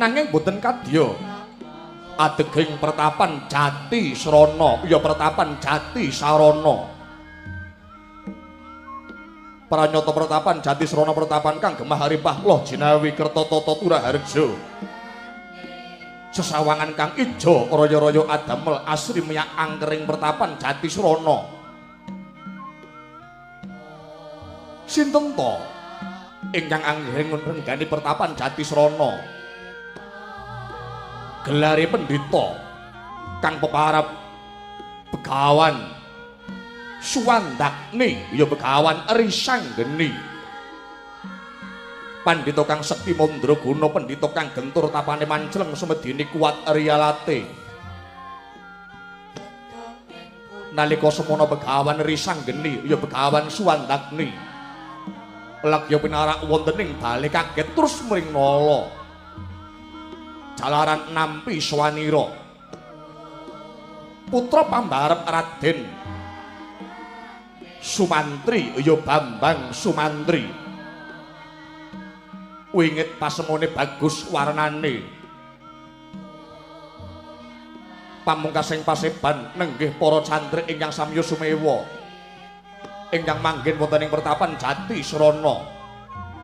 nanging boten kadya adeging pertapan Jati Srana ya pertapan Jati Sarana pranyata pertapan Jati Srana pertapan kang gemah harimpah loh jinawi Kertatata Turaharja sesawangan kang ijo raya-raya adamel asri miyak angkering pertapan Jati Srana sinten to ingkang anggen renggani pertapan Jati Srana gelare pendhita kang peparap Begawan Suwandakni ya Begawan Risanggeni pandhita kang sekti mandraguna pendhita kang gentur tapane mancleng sumedini kuat riyalate nalika semana Begawan Risanggeni ya Begawan Suwandakni lagya pinarak wonten ing bale kaget terus mring nala jalaran nampi swanira putra pambarep Raden Sumantri ya Bambang Sumantri wingit pasemone bagus warnane pamungkasing paseban nenggih para cantrik ingkang samya sumewa ingkang manggen wonten ing pertapan Jati Srana